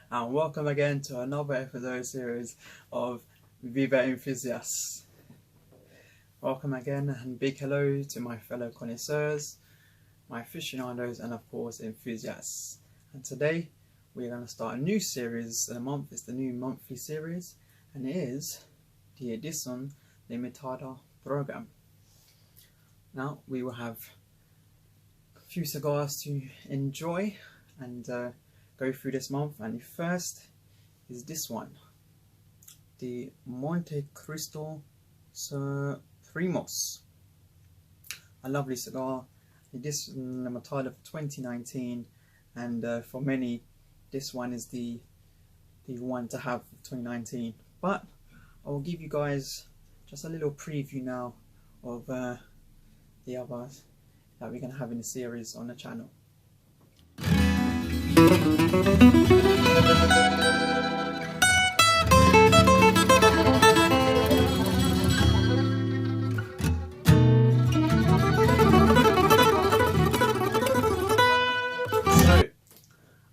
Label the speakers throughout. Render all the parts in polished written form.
Speaker 1: and welcome again to another episode series of Viva Enthusiast. Welcome again and big hello to my fellow connoisseurs, my aficionados and of course enthusiasts. And today we're going to start a new series. A month is the new monthly series, and it is the Edición Limitada program. Now we will have a few cigars to enjoy and go through this month, and the first is this one, the Montecristo Supremos. A lovely cigar, Edición Limitada of 2019, and for many this one is the one to have for 2019. But I will give you guys just a little preview now of the others that we're going to have in the series on the channel. So,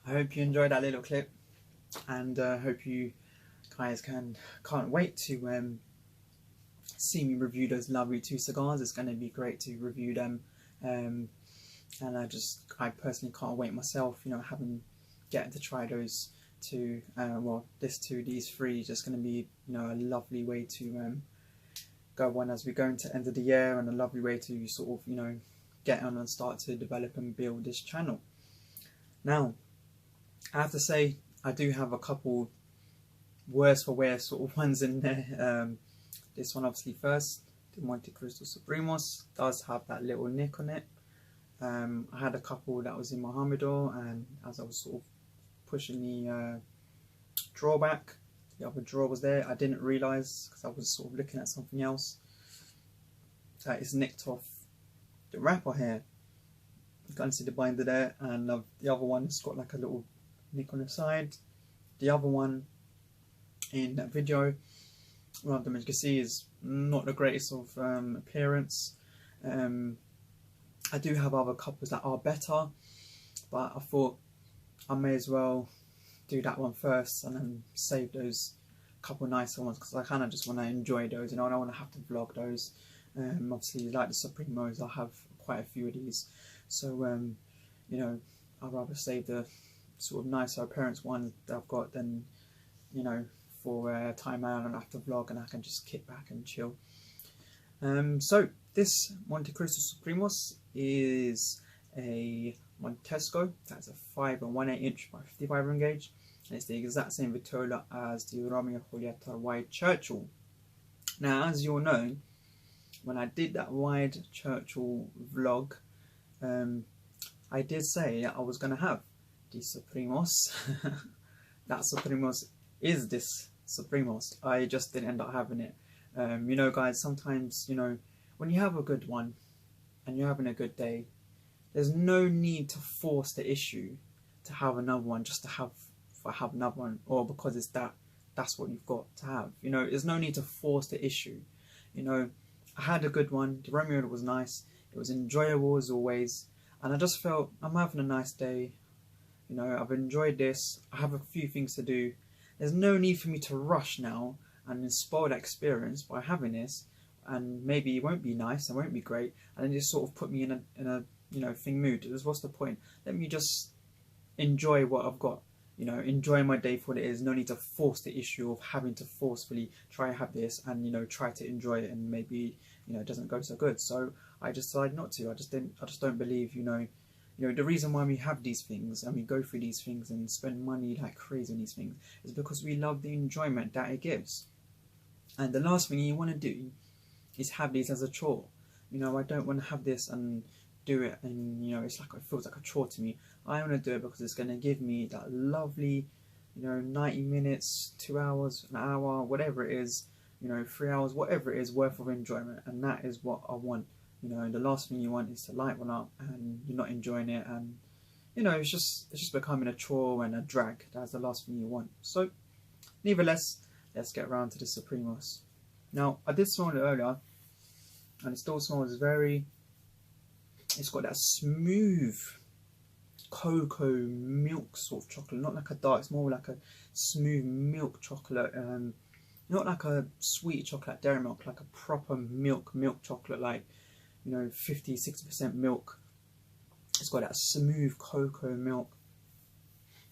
Speaker 1: I hope you enjoyed that little clip, and hope you guys can't wait to see me review those lovely two cigars. It's going to be great to review them, and I personally can't wait myself, getting to try those two, these three is just going to be, a lovely way to go on as we go into the end of the year, and a lovely way to sort of, get on and start to develop and build this channel. Now, I have to say, I do have a couple worse for wear sort of ones in there. This one obviously first, the Montecristo Supremos, does have that little nick on it. I had a couple that was in my humidor, and as I was sort of pushing the drawer back, the other drawer was there. I didn't realise, because I was sort of looking at something else, that it's nicked off the wrapper here. You can see the binder there, and the other one's got like a little nick on the side. The other one in that video, one of them, as you can see, is not the greatest of appearance. I do have other couples that are better, but I thought I may as well do that one first and then save those couple nicer ones, because I kind of just want to enjoy those, I don't want to have to vlog those. Obviously, like the Supremos, I have quite a few of these, so I'd rather save the sort of nicer appearance ones that I've got than, for time I don't have to vlog and I can just kick back and chill. So this Montecristo Supremos is a Montesco. That's a 5 1/8 inch by 55 ring gauge, and it's the exact same vitola as the Romeo Julieta Wide Churchill. Now, as you all know, when I did that Wide Churchill vlog, I did say that I was going to have the Supremos. That Supremos is this Supremos. I just didn't end up having it. Guys, sometimes, when you have a good one and you're having a good day, there's no need to force the issue to have another one just to have another one, or because it's that's what you've got to have. There's no need to force the issue. I had a good one. The Romeo was nice. It was enjoyable as always, and I just felt I'm having a nice day. I've enjoyed this. I have a few things to do. There's no need for me to rush now and spoil that experience by having this, and maybe it won't be nice, it won't be great, and then just sort of put me in a thing mood. What's the point? Let me just enjoy what I've got. Enjoy my day for what it is. No need to force the issue of having to forcefully try to have this and try to enjoy it, and maybe it doesn't go so good. So I just decided not to. I just don't believe the reason why we have these things and we go through these things and spend money like crazy on these things is because we love the enjoyment that it gives. And the last thing you want to do is have these as a chore. I don't want to have this and do it, and it feels like a chore to me. I want to do it because it's going to give me that lovely 90 minutes, 2 hours, an hour, whatever it is, 3 hours, whatever it is, worth of enjoyment. And that is what I want. The last thing you want is to light one up and you're not enjoying it, and it's just becoming a chore and a drag. That's the last thing you want. So nevertheless, let's get around to the Supremos. Now, I did smell it earlier, and it still smells it's got that smooth cocoa milk sort of chocolate, not like a dark, it's more like a smooth milk chocolate, not like a sweet chocolate dairy milk, like a proper milk chocolate, like, you know, 50-60% milk. It's got that smooth cocoa milk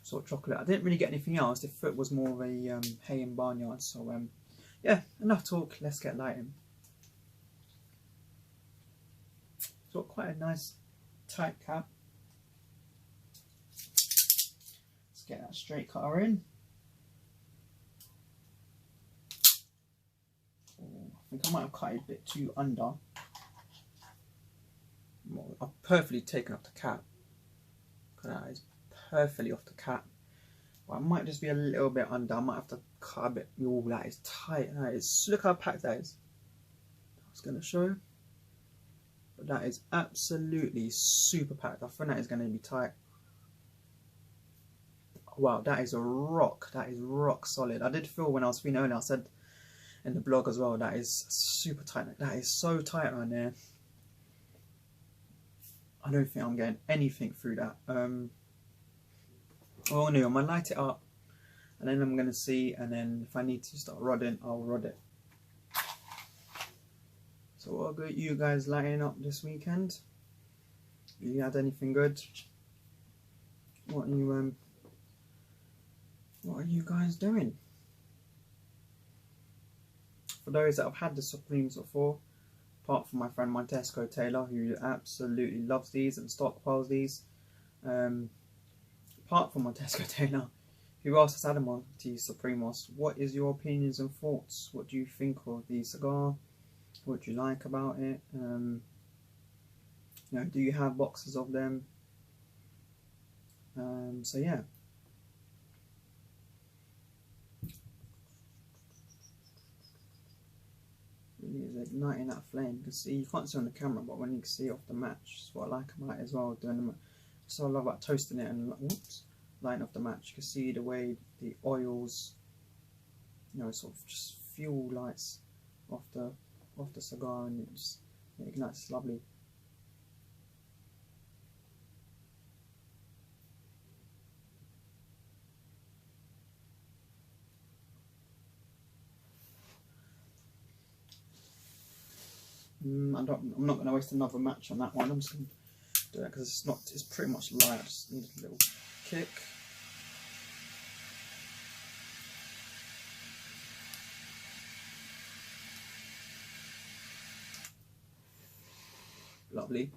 Speaker 1: sort of chocolate. I didn't really get anything else. The foot was more of a hay and barnyard. So yeah, enough talk, let's get lighting. It's got quite a nice tight cap. Let's get that straight cutter in. I think I might have cut it a bit too under. I've perfectly taken off the cap. That is perfectly off the cap. But I might just be a little bit under. I might have to cut a bit. Oh, that is tight. That is, look how packed that is. I was going to show. But that is absolutely super packed. I think that is going to be tight. Wow, that is a rock. That is rock solid. I did feel when I was feeling earlier, I said in the blog as well, that is super tight. That is so tight right there. I don't think I'm getting anything through that. Oh no, I'm going to light it up and then I'm going to see, and then if I need to start rodding, I'll rod it. So what are you guys lighting up this weekend? You had anything good? What are you guys doing? For those that have had the Supremes before, apart from my friend Montecristo Taylor, who absolutely loves these and stockpiles these, apart from Montecristo Taylor, who else has had a Monté Supremos, what is your opinions and thoughts? What do you think of the cigar? What do you like about it? You know, do you have boxes of them? So yeah. Really is igniting that flame. You can see, you can't see on the camera, but when you can see off the match, that's what I like about it as well. So I love about toasting it and lighting off the match. You can see the way the oils, you know, sort of just fuel lights off the cigar, and it ignites lovely. I'm not going to waste another match on that one. I'm just going to do it because it's pretty much light. I just need a little kick. Lovely.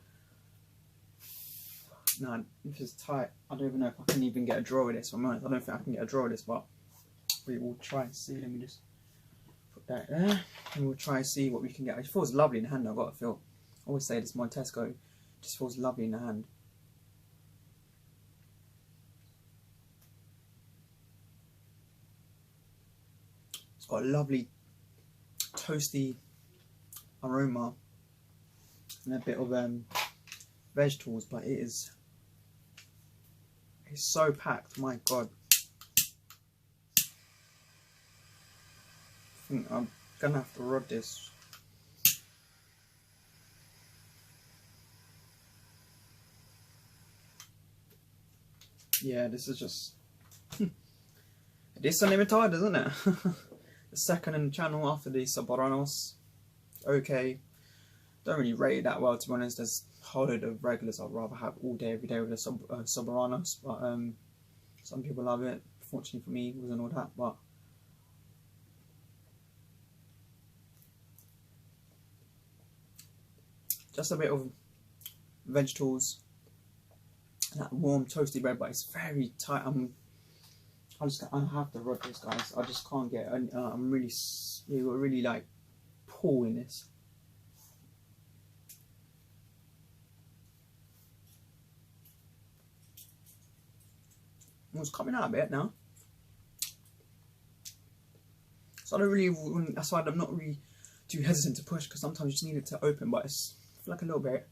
Speaker 1: Now, this is tight. I don't even know if I can even get a draw with this. I'm honest, I don't think I can get a draw with this, but we will try and see. Let me just put that there, and we'll try and see what we can get. It feels lovely in the hand. I've got to feel. I always say this Montesco just feels lovely in the hand. It's got a lovely toasty aroma and a bit of vegetables, but it's so packed. My God, I think I'm gonna have to rod this. Yeah, this is just Edición Limitada, isn't it? The second in the channel after the Soberanos. Okay, don't really rate it that well, to be honest. There's a whole load of regulars I'd rather have all day, every day with the Soberanos, but some people love it. Fortunately for me, it wasn't all that, but just a bit of vegetables, that warm toasty bread, but it's very tight. I have to rod this, guys. I just can't get. I'm really like pulling this. It's coming out a bit now, so I don't really. That's why I'm not really too hesitant to push, because sometimes you just need it to open, but it's like a little bit.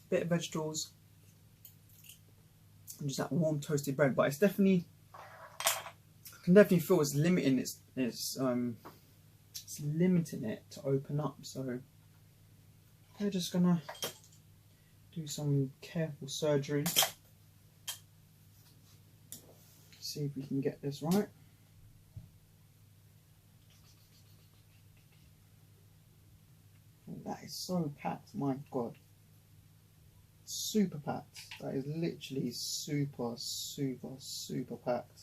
Speaker 1: Bit of vegetables and just that warm toasted bread, but it's definitely, I can definitely feel it's limiting its limiting it to open up. So we're just gonna do some careful surgery. See if we can get this right. Oh, that is so packed, my god. Super packed. That is literally super packed.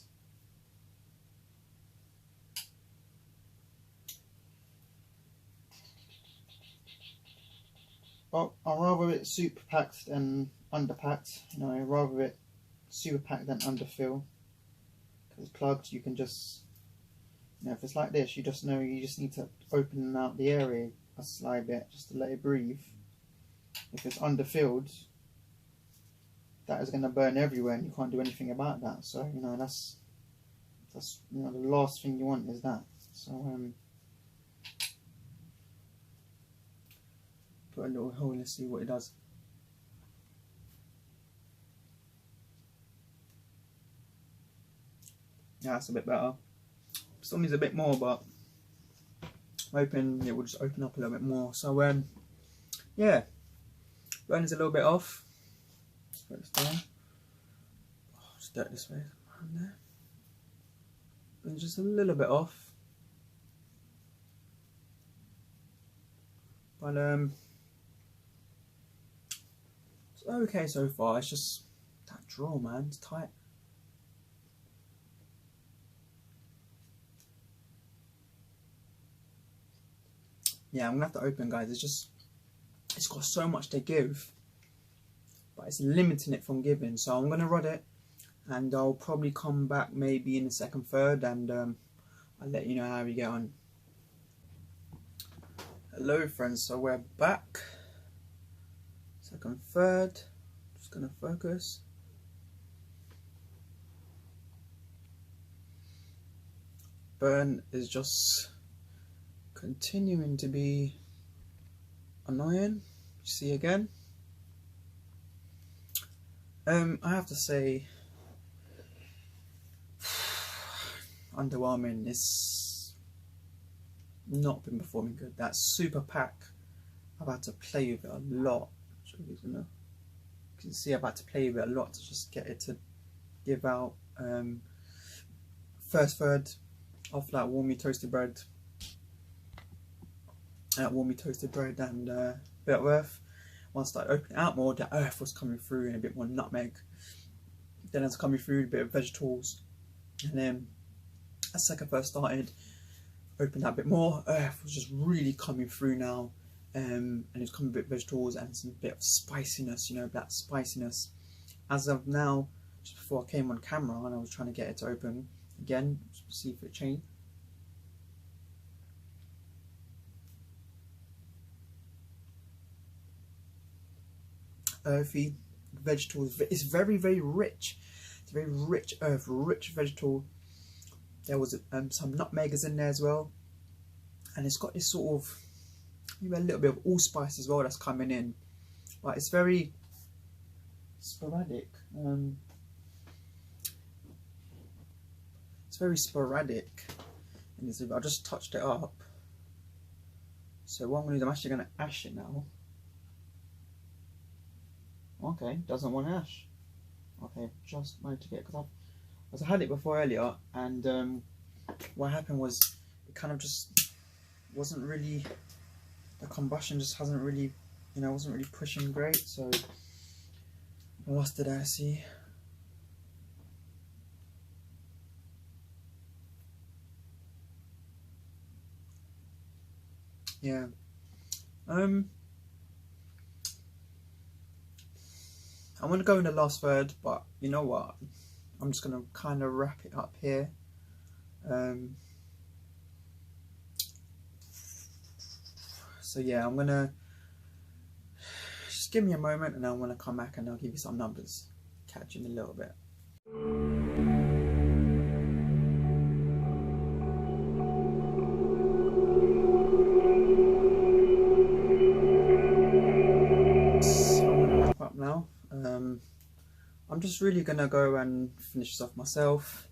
Speaker 1: Well, I'd rather it super packed than underpacked. You know, I'd rather it super packed than underfill. Because plugged, you can just, you know, if it's like this, you just know you just need to open out the area a slight bit just to let it breathe. If it's underfilled, that is going to burn everywhere, and you can't do anything about that. So, you know, that's you know, the last thing you want is that. So put a little hole, let's see what it does. Yeah, that's a bit better. Still needs a bit more, but I'm hoping it will just open up a little bit more. So yeah, burn is a little bit off. Let's put this down. Oh, just do it this way, around there. And just a little bit off. But it's okay so far. It's just that draw, man. It's tight. Yeah, I'm gonna have to open, guys. It's got so much to give, but it's limiting it from giving. So I'm gonna rod it, and I'll probably come back maybe in the second third, and I'll let you know how we get on. Hello, friends. So we're back. Second third. Just gonna focus. Burn is just continuing to be annoying. See again. I have to say, underwhelming. It's not been performing good. That super pack, I've had to play with it a lot. You can see I've had to play with it a lot to just get it to give out. First third off that warmly toasted bread. Warmly toasted bread and a bit of earth. Once I started opening out more, the earth was coming through and a bit more nutmeg. Then it's coming through a bit of vegetables, and then as second first started, opened out a bit more. Earth was just really coming through now, and it's coming a bit of vegetables and some bit of spiciness. You know, that spiciness. As of now, just before I came on camera and I was trying to get it to open again, see if it changed. Earthy vegetables. It's very rich. It's very rich earth, rich vegetable. There was some nutmeggers in there as well, and it's got this sort of maybe a little bit of allspice as well that's coming in, but it's very sporadic. It's very sporadic, and I just touched it up. So what I'm going to do, I'm actually going to ash it now. Okay, doesn't want ash. Okay, just managed to get, because I had it before earlier, and what happened was it kind of just wasn't really, the combustion just hasn't really, you know, wasn't really pushing great, so I lost it. I see. Yeah. I'm going to go in the last third, but you know what? I'm just going to kind of wrap it up here. So yeah, I'm going to just give me a moment, and I'm going to come back and I'll give you some numbers. Catch you in a little bit. So I'm going to wrap up now. I'm just really gonna go and finish this off myself.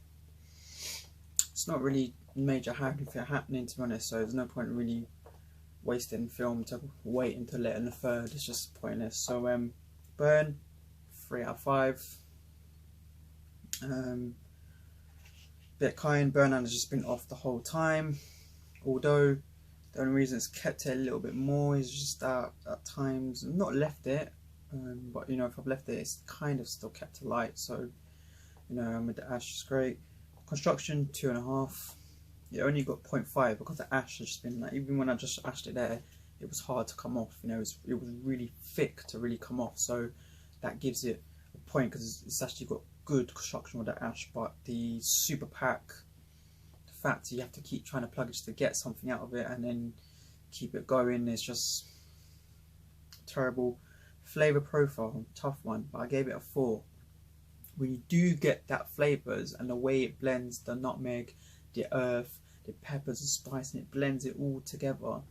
Speaker 1: It's not really major happening, to be honest, so there's no point really wasting film to wait until later in the third. It's just pointless. So burn 3 out of 5. Bit kind. Burnout has just been off the whole time, although the only reason it's kept it a little bit more is just that at times not left it, but you know, if I've left it, it's kind of still kept it light. So you know, with the ash is great. Construction 2.5. It only got 0.5 because the ash has just been like, even when I just ashed it there, it was hard to come off. You know, it was really thick to really come off. So that gives it a point because it's actually got good construction with the ash. But the super pack, the fact that you have to keep trying to plug it just to get something out of it and then keep it going, is just terrible. Flavor profile, tough one, but I gave it a 4. When you do get that flavors and the way it blends the nutmeg, the earth, the peppers and spice, and it blends it all together,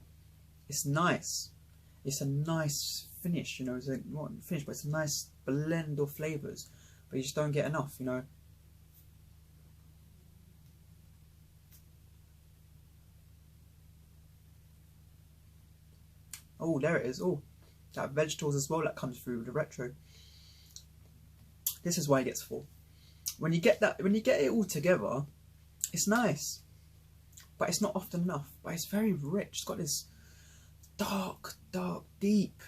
Speaker 1: it's nice. It's a nice finish, you know. It's not finish, but it's a nice blend of flavors, but you just don't get enough, you know. Oh, there it is. Oh, that vegetables as well that comes through with the retro. This is why it gets 4. When you get it all together, it's nice, but it's not often enough. But it's very rich. It's got this deep,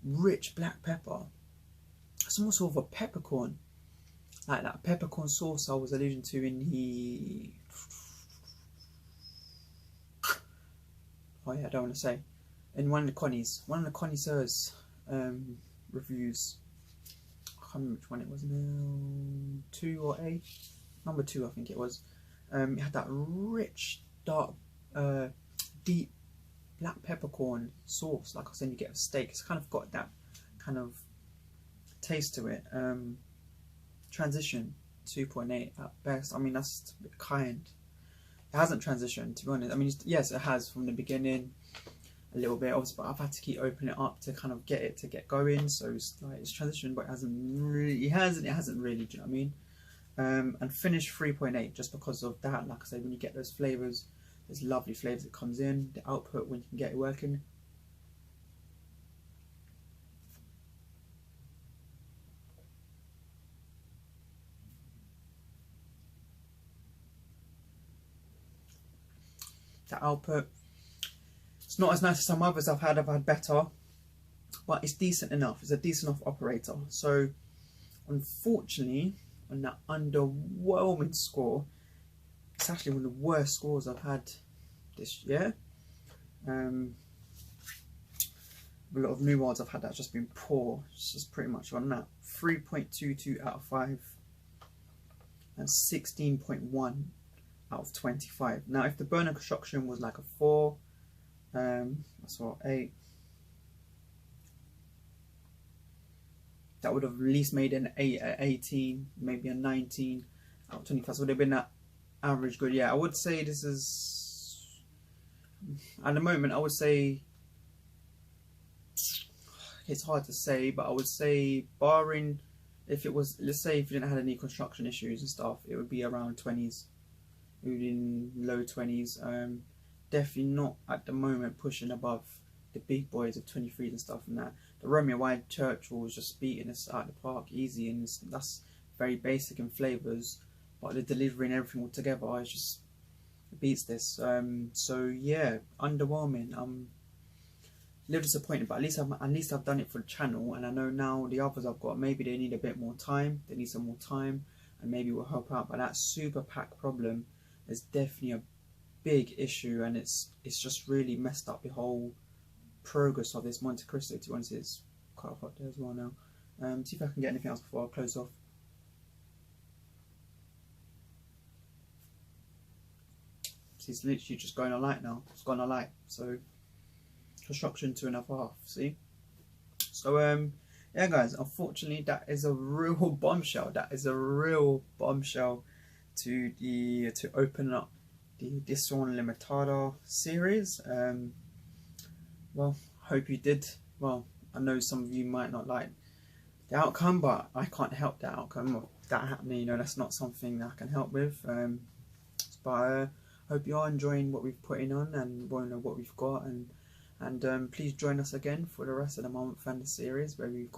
Speaker 1: rich black pepper. It's almost sort of a peppercorn, like that peppercorn sauce I was alluding to in the, oh yeah, I don't want to say, in one of the connoisseurs reviews. I can't remember which one it was now, 2 or 8, number 2 I think it was. It had that rich, dark, deep black peppercorn sauce, like I said, you get a steak. It's kind of got that kind of taste to it. Transition 2.8 at best. I mean, that's a bit kind. It hasn't transitioned, to be honest. I mean, yes, it has from the beginning a little bit, obviously, but I've had to keep opening it up to kind of get it to get going. So it's like it's transitioned, but it hasn't really. It hasn't really. Do you know what I mean? And finish 3.8 just because of that. Like I said, when you get those flavors, there's lovely flavors that comes in. The output when you can get it working. The output, it's not as nice as some others I've had better, but it's decent enough. It's a decent enough operator. So unfortunately, on that underwhelming score, it's actually one of the worst scores I've had this year. A lot of new ones I've had that's just been poor. It's just pretty much on that. 3.22 out of 5 and 16.1 out of 25. Now if the burner construction was like a 4, that's what, 8, that would have at least made an 18, maybe a 19 out of 25. So would have been that average good. Yeah, I would say this is, at the moment, I would say, it's hard to say, but I would say barring, if it was, let's say if you didn't have any construction issues and stuff, it would be around 20s, moving low 20s. Definitely not at the moment pushing above the big boys of 23s and stuff and that. The Romeo Wide Churchill was just beating us out of the park easy, and that's very basic in flavours, but the delivery and everything all together is just, it beats this. So yeah, underwhelming. I'm a little disappointed, but at least I've done it for the channel, and I know now the others I've got, maybe they need a bit more time. They need some more time, and maybe it will help out. But that super pack problem is definitely a big issue, and it's just really messed up the whole progress of this Montecristo. To be honest, it's quite hot there as well now. See if I can get anything else before I close off. See, it's literally just going on light now. It's gone on light. So construction 2.5. See. So yeah, guys. Unfortunately, that is a real bombshell. That is a real bombshell to open up the Edición Limitada series. Well, hope you did. Well, I know some of you might not like the outcome, but I can't help the outcome. that happening, you know, that's not something that I can help with. But I hope you are enjoying what we've putting on and what we've got, and please join us again for the rest of the month and the series, where we've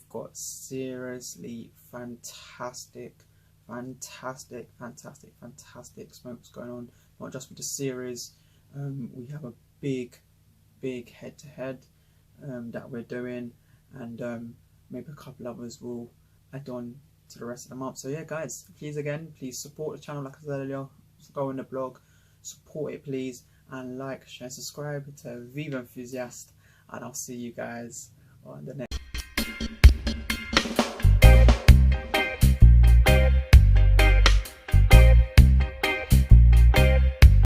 Speaker 1: got seriously fantastic smokes going on. Not just with the series, we have a big head-to-head that we're doing, and maybe a couple others will add on to the rest of the month. So yeah guys, please support the channel. Like I said earlier, go on the blog, support it please, and like, share, subscribe to Viva Enthusiast, and I'll see you guys on the next